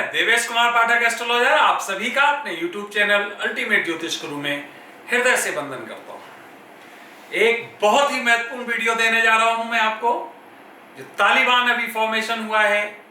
मैं देवेश कुमार पाठक एस्ट्रोलॉजर आप सभी का अपने YouTube चैनल अल्टीमेट ज्योतिष गुरु में हृदय से वंदन करता हूं। एक बहुत ही महत्वपूर्ण वीडियो देने जा रहा हूं मैं आपको। जो तालिबान अभी फॉर्मेशन हुआ है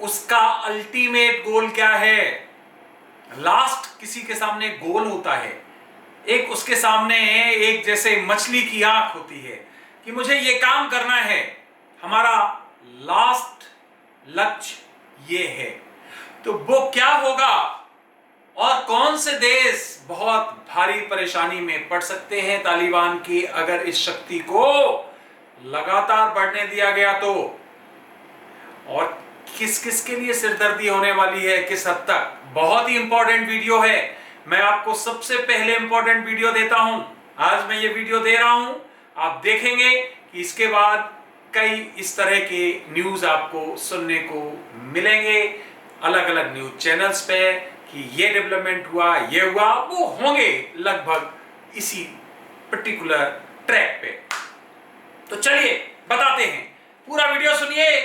उसका अल्टीमेट गोल क्या है। लास्ट किसी के सामने गोल होता है, एक उसके सामने एक जैसे मछली की आंख होती है कि मुझे ये काम करना है, हमारा लास्ट लक्ष्य ये है। तो वो क्या होगा और कौन से देश बहुत भारी परेशानी में पड़ सकते हैं तालिबान की अगर इस शक्ति को लगातार बढ़ने दिया गया तो, और किस किस के लिए सिरदर्दी होने वाली है, किस हद तक। बहुत ही इंपॉर्टेंट वीडियो है। मैं आपको सबसे पहले इंपॉर्टेंट वीडियो देता हूं। आज मैं ये वीडियो दे रहा हूं, आप देखेंगे कि इसके बाद कई इस तरह के न्यूज आपको सुनने को मिलेंगे अलग अलग न्यूज चैनल्स पे कि ये डेवलपमेंट हुआ, ये हुआ, वो होंगे लगभग इसी पर्टिकुलर ट्रैक पे। तो चलिए बताते हैं, पूरा वीडियो सुनिए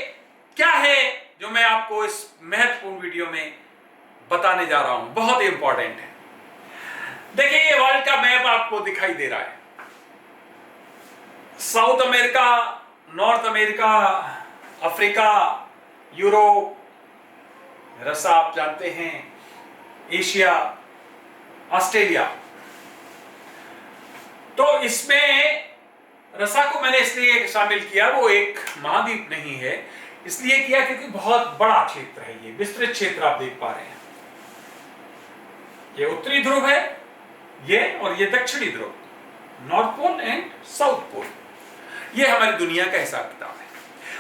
क्या है जो मैं आपको इस महत्वपूर्ण वीडियो में बताने जा रहा हूं। बहुत ही इंपॉर्टेंट है। देखिए ये वर्ल्ड का मैप आपको दिखाई दे रहा है। South America, north America, Africa, Europe, रसा आप जानते हैं, एशिया, ऑस्ट्रेलिया। तो इसमें रसा को मैंने इसलिए शामिल किया, वो एक महाद्वीप नहीं है, इसलिए किया क्योंकि बहुत बड़ा क्षेत्र है, ये विस्तृत क्षेत्र आप देख पा रहे हैं। ये उत्तरी ध्रुव है ये, और ये दक्षिणी ध्रुव, north pole and south pole. ये हमारी दुनिया का हिसाब किताब है।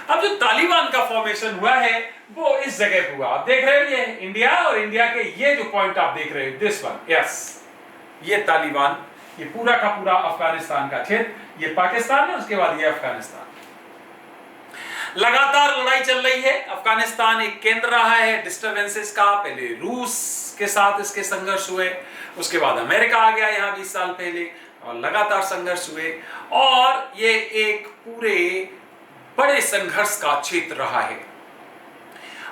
अब जो तालिबान का फॉर्मेशन हुआ है वो इस जगह हुआ, आप देख रहे हो ये इंडिया, और इंडिया के ये जो पॉइंट आप देख रहे हो दिस वन, यस, ये तालिबान, ये पूरा का पूरा अफगानिस्तान का क्षेत्र, ये पाकिस्तान है, उसके बाद ये अफगानिस्तान। लगातार लड़ाई चल रही है। अफगानिस्तान एक केंद्र रहा है डिस्टर्बेंसेस का। पहले रूस के साथ इसके संघर्ष हुए, उसके बाद अमेरिका आ गया यहां 20 साल पहले, और लगातार संघर्ष हुए, और ये एक पूरे बड़े संघर्ष का क्षेत्र रहा है।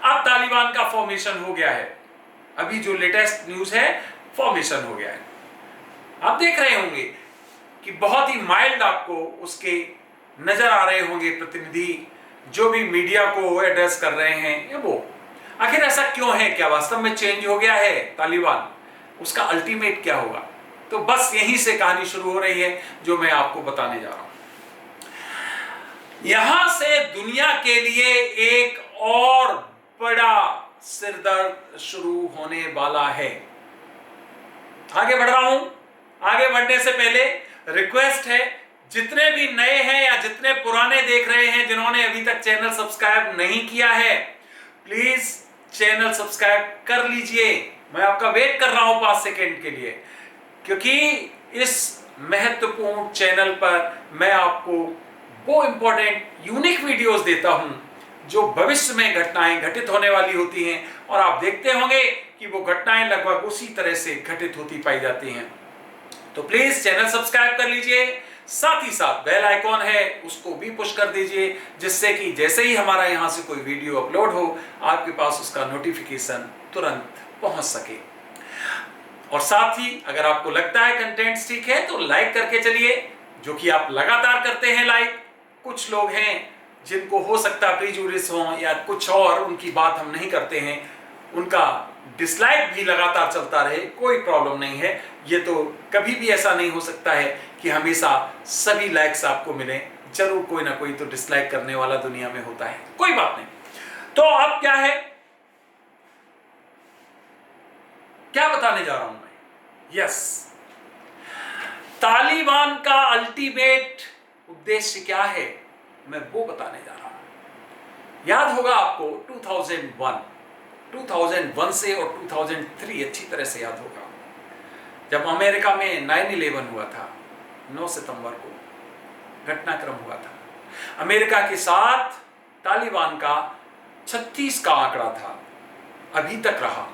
अब तालिबान का फॉर्मेशन हो गया है। अभी जो लेटेस्ट न्यूज है, फॉर्मेशन हो गया है। आप देख रहे होंगे कि बहुत ही माइल्ड आपको उसके नजर आ रहे होंगे प्रतिनिधि जो भी मीडिया को एड्रेस कर रहे हैं। ये वो आखिर ऐसा क्यों है, क्या वास्तव में चेंज हो गया है तालिबान, उसका अल्टीमेट क्या होगा। तो बस यहीं से कहानी शुरू हो रही है जो मैं आपको बताने जा रहा हूं। यहां से दुनिया के लिए एक और बड़ा सिरदर्द शुरू होने वाला है। आगे बढ़ रहा हूं। आगे बढ़ने से पहले रिक्वेस्ट है, जितने भी नए हैं या जितने पुराने देख रहे हैं जिन्होंने अभी तक चैनल सब्सक्राइब नहीं किया है, प्लीज चैनल सब्सक्राइब कर लीजिए। मैं आपका वेट कर रहा हूं 5 सेकेंड के लिए, क्योंकि इस महत्वपूर्ण चैनल पर मैं आपको वो इंपॉर्टेंट यूनिक वीडियोस देता हूं जो भविष्य में घटनाएं घटित होने वाली होती हैं, और आप देखते होंगे कि वो घटनाएं लगभग उसी तरह से घटित होती पाई जाती हैं। तो प्लीज चैनल सब्सक्राइब कर लीजिए, साथ ही साथ बेल आइकॉन है उसको भी पुश कर दीजिए, जिससे कि जैसे ही हमारा यहां से कोई वीडियो अपलोड हो आपके पास उसका नोटिफिकेशन तुरंत पहुंच सके। और साथ ही अगर आपको लगता है कंटेंट ठीक है तो लाइक करके चलिए, जो कि आप लगातार करते हैं लाइक। कुछ लोग हैं जिनको हो सकता है प्रीजुडिस हो या कुछ और, उनकी बात हम नहीं करते हैं, उनका डिसलाइक भी लगातार चलता रहे, कोई प्रॉब्लम नहीं है। ये तो कभी भी ऐसा नहीं हो सकता है कि हमेशा सभी लाइक्स आपको मिले, जरूर कोई ना कोई तो डिसलाइक करने वाला दुनिया में होता है, कोई बात नहीं। तो अब क्या है, क्या बताने जा रहा हूं मैं। यस, तालिबान का अल्टीमेट उद्देश्य क्या है, मैं वो बताने जा रहा हूं। याद होगा आपको 2001 से और 2003 अच्छी तरह से याद होगा, जब अमेरिका में 9/11 हुआ था। 9 सितंबर को घटनाक्रम हुआ था। अमेरिका के साथ तालिबान का 36 का आंकड़ा था, अभी तक रहा।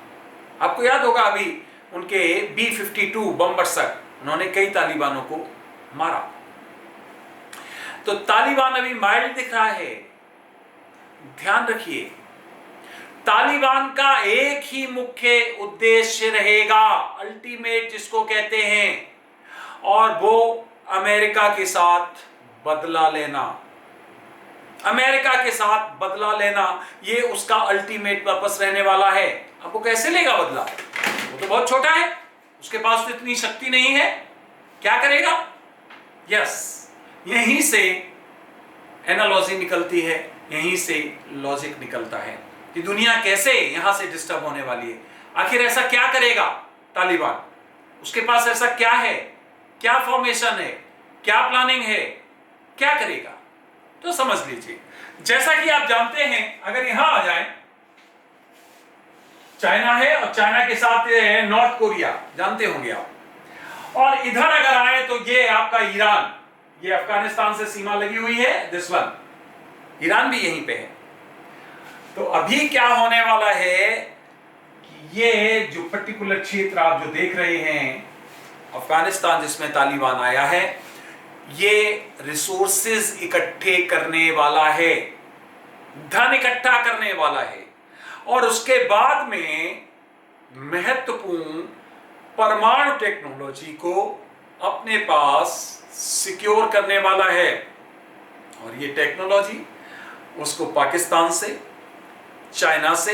आपको याद होगा अभी उनके B-52 बम बरसक, उन्होंने कई तालिबानों को मारा। तो तालिबान अभी माइल्ड दिख रहा है, ध्यान रखिए। तालिबान का एक ही मुख्य उद्देश्य रहेगा, अल्टीमेट जिसको कहते हैं, और वो अमेरिका के साथ बदला लेना। अमेरिका के साथ बदला लेना, ये उसका अल्टीमेट पर्पस रहने वाला है। अब वो कैसे लेगा बदला? वो तो बहुत छोटा है, उसके पास तो इतनी शक्ति नहीं है। क्या करेगा? यस, यहीं से एनालॉजी निकलती है, यहीं से लॉजिक निकलता है कि दुनिया कैसे यहां से डिस्टर्ब होने वाली है। आखिर ऐसा क्या करेगा तालिबान? उसके पास ऐसा क्या है, क्या फॉर्मेशन है, क्या प्लानिंग है, क्या करेगा? तो समझ लीजिए, जैसा कि आप जानते हैं, अगर यहां आ जाए, चाइना है और चाइना के साथ है नॉर्थ कोरिया, जानते होंगे आप, और इधर अगर आए तो ये आपका ईरान, ये अफगानिस्तान से सीमा लगी हुई है, दिस वन, ईरान भी यहीं पे है। तो अभी क्या होने वाला है कि ये जो पर्टिकुलर क्षेत्र आप जो देख रहे हैं, अफगानिस्तान जिसमें तालिबान आया है, ये रिसोर्सेज इकट्ठे करने वाला है, धन इकट्ठा करने वाला है, और उसके बाद में महत्वपूर्ण परमाणु टेक्नोलॉजी को अपने पास सिक्योर करने वाला है। और ये टेक्नोलॉजी उसको पाकिस्तान से, चाइना से,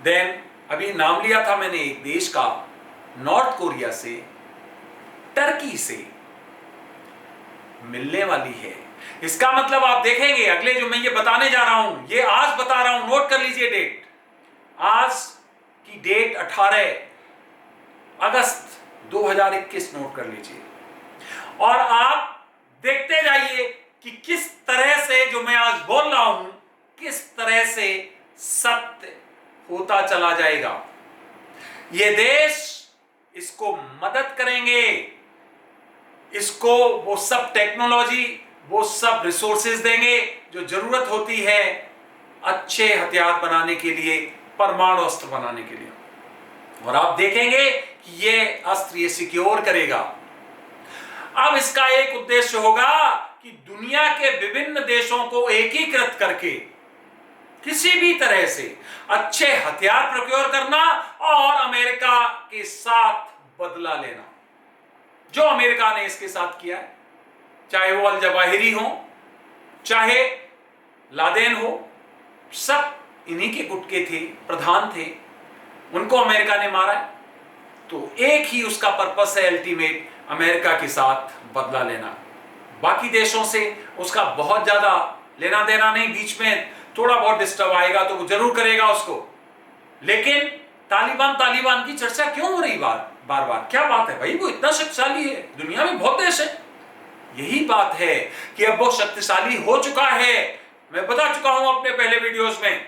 देन अभी नाम लिया था मैंने एक देश का, नॉर्थ कोरिया से, टर्की से मिलने वाली है। इसका मतलब आप देखेंगे अगले जो मैं ये बताने जा रहा हूं, ये आज बता रहा हूं, नोट कर लीजिए डेट, आज की डेट 18 अगस्त 2021 नोट कर लीजिए, और आप देखते जाइए कि किस तरह से जो मैं आज बोल रहा हूं, किस तरह से सत्य होता चला जाएगा। ये देश इसको मदद करेंगे, इसको वो सब टेक्नोलॉजी, वो सब रिसोर्सेज देंगे जो जरूरत होती है अच्छे हथियार बनाने के लिए, परमाणु अस्त्र बनाने के लिए। और आप देखेंगे कि ये अस्त्र ये सिक्योर करेगा। अब इसका एक उद्देश्य होगा कि दुनिया के विभिन्न देशों को एकीकृत करके किसी भी तरह से अच्छे हथियार प्रोक्योर करना और अमेरिका के साथ बदला लेना, जो अमेरिका ने इसके साथ किया है, चाहे वो अल जवाहिरी हो, चाहे लादेन हो, सब इन्हीं के गुट के थे, प्रधान थे, उनको अमेरिका ने मारा है। तो एक ही उसका पर्पस है अल्टीमेट, अमेरिका के साथ बदला लेना। बाकी देशों से उसका बहुत ज्यादा लेना देना नहीं, बीच में थोड़ा बहुत डिस्टर्ब आएगा तो वो जरूर करेगा उसको। लेकिन तालिबान की चर्चा क्यों हो रही बार बार? क्या बात है भाई? वो इतना शक्तिशाली है, दुनिया में बहुत देश है। यही बात है कि अब वो शक्तिशाली हो चुका है। मैं बता चुका हूं अपने पहले वीडियोस में,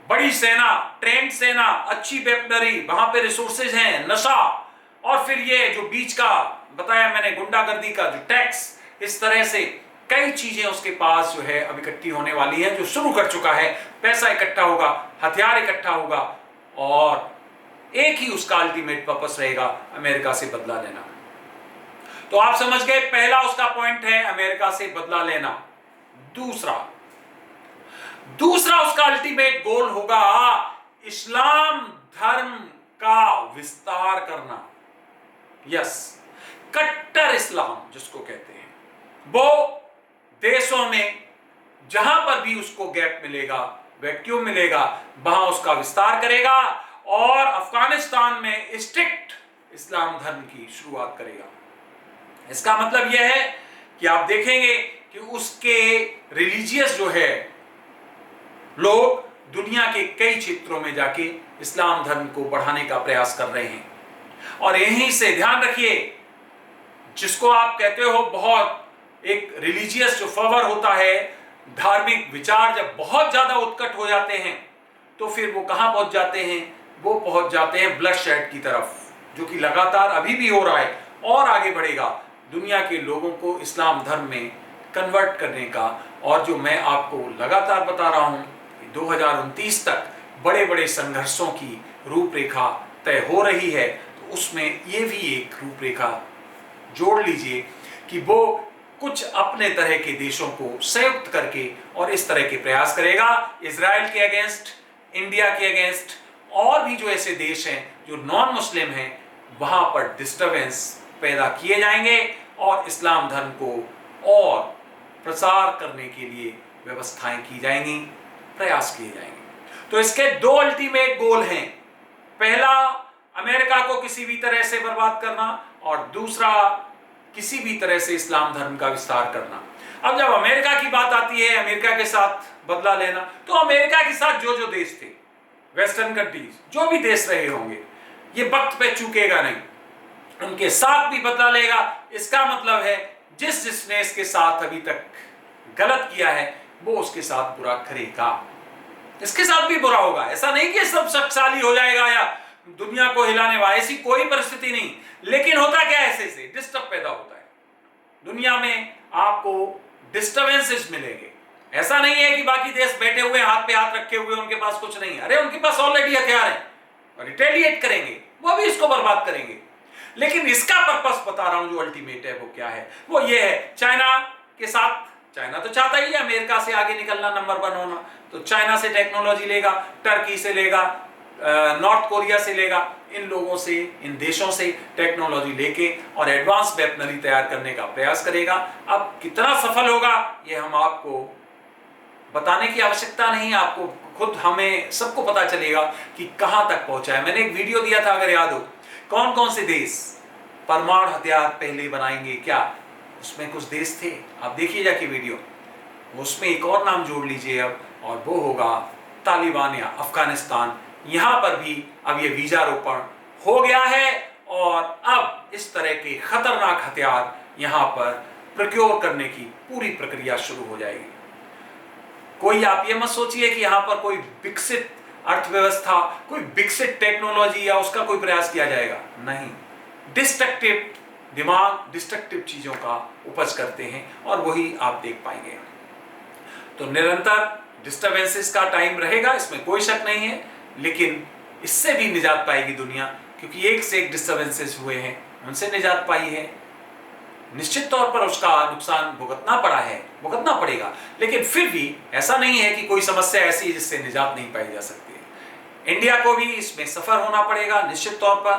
बड़ी सेना, ट्रेंड सेना, अच्छी वेपनरी, वहां पे रिसोर्सेज हैं, नशा, और फिर ये जो बीच का बताया मैंने गुंडागर्दी का जो टैक्स, इस तरह से कई चीजें उसके पास जो है अब इकट्ठी होने वाली हैं, जो शुरू कर चुका है। पैसा इकट्ठा होगा, हथियार इकट्ठा होगा, और एक ही उसका अल्टीमेट पर्पस रहेगा, अमेरिका से बदला लेना। तो आप समझ गए, पहला उसका पॉइंट है अमेरिका से बदला लेना। दूसरा उसका अल्टीमेट गोल होगा इस्लाम धर्म का विस्तार करना। यस, कट्टर इस्लाम जिसको कहते हैं, वो देशों में जहां पर भी उसको गैप मिलेगा, वैक्यूम मिलेगा, वहां उसका विस्तार करेगा, और अफगानिस्तान में स्ट्रिक्ट इस्लाम धर्म की शुरुआत करेगा। इसका मतलब यह है कि आप देखेंगे कि उसके रिलीजियस जो है लोग दुनिया के कई क्षेत्रों में जाके इस्लाम धर्म को बढ़ाने का प्रयास कर रहे हैं। और यहीं से ध्यान रखिए, जिसको आप कहते हो बहुत एक रिलीजियस जो फर्वर होता है, धार्मिक विचार जब बहुत ज्यादा उत्कट हो जाते हैं, तो फिर वो कहां पहुंच जाते हैं? वो पहुंच जाते हैं ब्लडशेड की तरफ, जो कि लगातार अभी भी हो रहा है और आगे बढ़ेगा, दुनिया के लोगों को इस्लाम धर्म में कन्वर्ट करने का। और जो मैं आपको लगातार बता रहा हूं, 2029 तक बड़े बड़े संघर्षों की रूपरेखा तय हो रही है, तो उसमें ये भी एक रूपरेखा जोड़ लीजिए कि वो कुछ अपने तरह के देशों को संयुक्त करके और इस तरह के प्रयास करेगा इजराइल के अगेंस्ट, इंडिया के अगेंस्ट, और भी जो ऐसे देश हैं जो नॉन मुस्लिम हैं वहां पर डिस्टरबेंस पैदा किए जाएंगे और इस्लाम धर्म को और प्रसार करने के लिए व्यवस्थाएं की जाएंगी, प्रयास किए जाएंगे। तो इसके दो अल्टीमेट गोल हैं, पहला अमेरिका को किसी भी तरह से बर्बाद करना और दूसरा किसी भी तरह से इस्लाम धर्म का विस्तार करना। अब जब अमेरिका की बात आती है, अमेरिका के साथ बदला लेना, तो अमेरिका के साथ जो जो देश थे, वेस्टर्न कंट्रीज, जो भी देश रहे होंगे, ये वक्त पे चूकेगा नहीं, उनके साथ भी बदला लेगा। इसका मतलब है जिस जिसने इसके साथ अभी तक गलत किया है वो उसके साथ बुरा करेगा, इसके साथ भी बुरा होगा। ऐसा नहीं कि सब शक्तिशाली हो जाएगा या दुनिया को हिलाने वाला, ऐसी कोई परिस्थिति नहीं। लेकिन होता क्या है, ऐसे से डिस्टर्ब पैदा होता है दुनिया में, आपको डिस्टर्बेंसेस मिलेंगे। ऐसा नहीं है कि बाकी देश बैठे हुए हाथ पे हाथ रखे हुए उनके पास कुछ नहीं है, अरे उनके पास ऑलरेडी हथियार है और रिटेलिएट करेंगे, वो भी इसको बर्बाद करेंगे। लेकिन इसका पर्पस बता रहा हूं जो अल्टीमेट है वो क्या है, वो ये है चाइना के साथ। चाइना तो चाहता ही है अमेरिका से आगे निकलना, नंबर 1 होना, तो चाइना से टेक्नोलॉजी लेगा, टर्की से लेगा, नॉर्थ कोरिया से लेगा, इन लोगों से, इन देशों से टेक्नोलॉजी लेके और एडवांस वेपनरी तैयार करने का प्रयास करेगा। अब कितना सफल होगा ये हम आपको बताने की आवश्यकता नहीं, आपको खुद हमें सबको पता चलेगा कि कहां तक पहुंचा है। मैंने एक वीडियो दिया था, अगर याद हो, कौन कौन से देश परमाणु हथियार पहले बनाएंगे क्या, उसमें कुछ देश थे, आप देखिए जाके वीडियो, उसमें एक और नाम जोड़ लीजिए अब, और वो होगा तालिबान या अफगानिस्तान। यहां पर भी अब ये वीजारोपण हो गया है और अब इस तरह के खतरनाक हथियार यहां पर प्रोक्योर करने की पूरी प्रक्रिया शुरू हो जाएगी। कोई आप ये मत सोचिए कि यहां पर कोई विकसित अर्थव्यवस्था, कोई विकसित टेक्नोलॉजी या उसका कोई प्रयास किया जाएगा, नहीं। डिस्ट्रक्टिव दिमाग डिस्ट्रक्टिव चीजों का उपज करते हैं और वही आप देख पाएंगे। तो निरंतर डिस्टर्बेंसेस का टाइम रहेगा, इसमें कोई शक नहीं है, लेकिन इससे भी निजात पाएगी दुनिया, क्योंकि एक से एक डिस्टर्बेंसेस हुए हैं, उनसे निजात पाई है। निश्चित तौर पर उसका नुकसान भुगतना पड़ेगा, लेकिन फिर भी ऐसा नहीं है कि कोई समस्या ऐसी है जिससे निजात नहीं पाई जा सकती है। इंडिया को भी इसमें सफर होना पड़ेगा निश्चित तौर पर,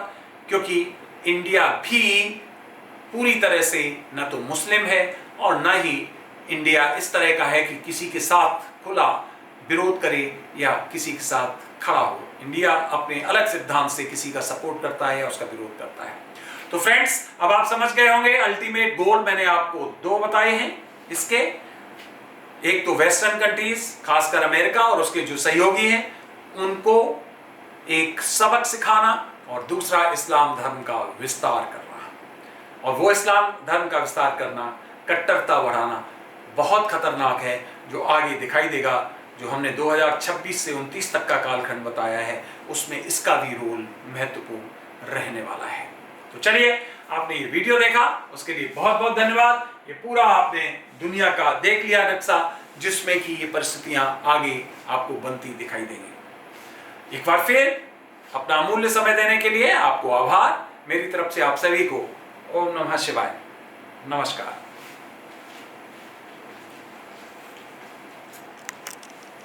क्योंकि इंडिया भी पूरी तरह से न तो मुस्लिम है और न ही इंडिया इस तरह का है कि किसी के साथ खुला विरोध करे या किसी के साथ खड़ा हो। इंडिया अपने अलग सिद्धांत से किसी का सपोर्ट करता है या उसका विरोध करता है। तो फ्रेंड्स, अब आप समझ गए होंगे अल्टीमेट गोल मैंने आपको 2 बताए हैं इसके। एक तो वेस्टर्न कंट्रीज, खासकर अमेरिका और उसके जो सहयोगी हैं, उनको एक सबक सिखाना, और दूसरा इस्लाम धर्म का विस्तार करना। और वो इस्लाम धर्म का विस्तार करना, कट्टरता बढ़ाना बहुत खतरनाक है, जो आगे दिखाई देगा। जो हमने 2026 से 29 तक का कालखंड बताया है, उसमें इसका भी रोल महत्वपूर्ण रहने वाला है। तो चलिए, आपने ये वीडियो देखा उसके लिए बहुत बहुत धन्यवाद। ये पूरा आपने दुनिया का देख लिया नक्शा, जिसमें कि ये परिस्थितियां आगे आपको बनती दिखाई देंगी। एक बार फिर अपना अमूल्य समय देने के लिए आपको आभार। मेरी तरफ से आप सभी को ओम नमः शिवाय, नमस्कार।